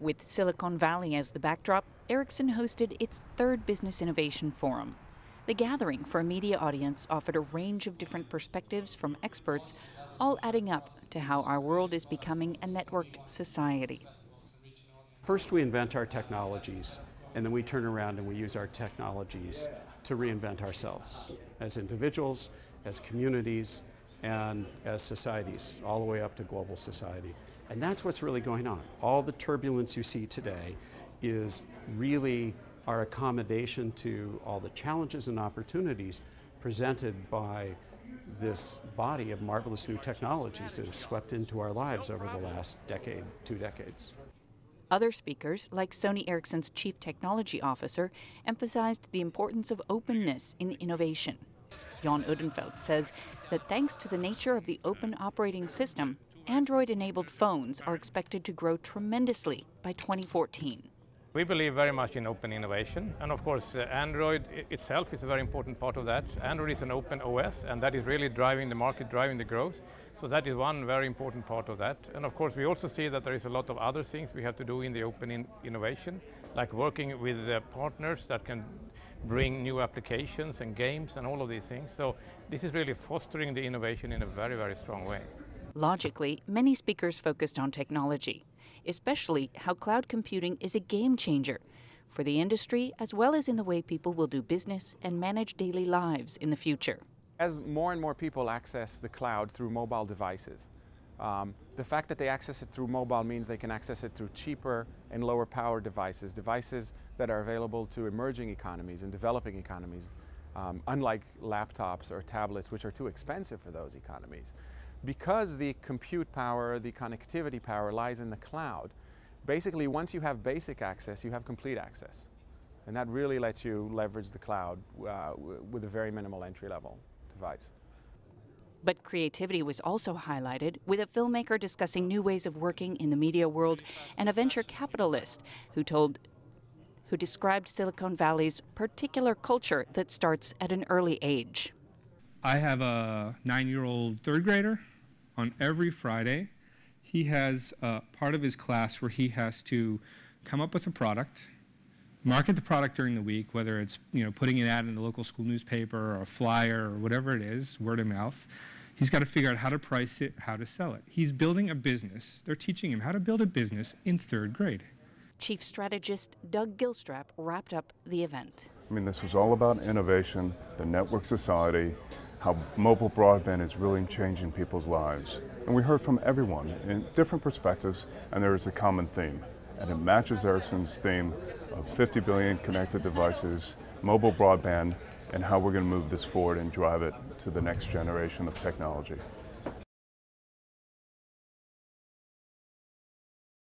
With Silicon Valley as the backdrop, Ericsson hosted its third Business Innovation Forum. The gathering for a media audience offered a range of different perspectives from experts, all adding up to how our world is becoming a networked society. First, we invent our technologies, and then we turn around and we use our technologies to reinvent ourselves as individuals, as communities, and as societies, all the way up to global society. And that's what's really going on. All the turbulence you see today is really our accommodation to all the challenges and opportunities presented by this body of marvelous new technologies that have swept into our lives over the last decade, 2 decades. Other speakers, like Sony Ericsson's Chief Technology Officer, emphasized the importance of openness in innovation. Jan Udenfeld says that thanks to the nature of the open operating system, Android-enabled phones are expected to grow tremendously by 2014. We believe very much in open innovation, and of course Android itself is a very important part of that. Android is an open OS, and that is really driving the market, driving the growth. So that is one very important part of that. And of course we also see that there is a lot of other things we have to do in the open innovation, like working with partners that can bring new applications and games and all of these things. So this is really fostering the innovation in a very, very strong way. Logically, many speakers focused on technology, especially how cloud computing is a game changer for the industry as well as in the way people will do business and manage daily lives in the future. As more and more people access the cloud through mobile devices, the fact that they access it through mobile means they can access it through cheaper and lower power devices, devices that are available to emerging economies and developing economies, unlike laptops or tablets, which are too expensive for those economies. Because the compute power, the connectivity power lies in the cloud, basically once you have basic access, you have complete access. And that really lets you leverage the cloud with a very minimal entry-level device. But creativity was also highlighted, with a filmmaker discussing new ways of working in the media world and a venture capitalist who described Silicon Valley's particular culture that starts at an early age. I have a 9-year-old third grader. On every Friday, he has a part of his class where he has to come up with a product, market the product during the week, whether it's putting an ad in the local school newspaper or a flyer or whatever it is, word of mouth. He's got to figure out how to price it, how to sell it. He's building a business. They're teaching him how to build a business in third grade. Chief strategist Doug Gilstrap wrapped up the event. I mean, this was all about innovation, the network society, how mobile broadband is really changing people's lives. And we heard from everyone in different perspectives, and there is a common theme. And it matches Ericsson's theme of 50 billion connected devices, mobile broadband, and how we're going to move this forward and drive it to the next generation of technology.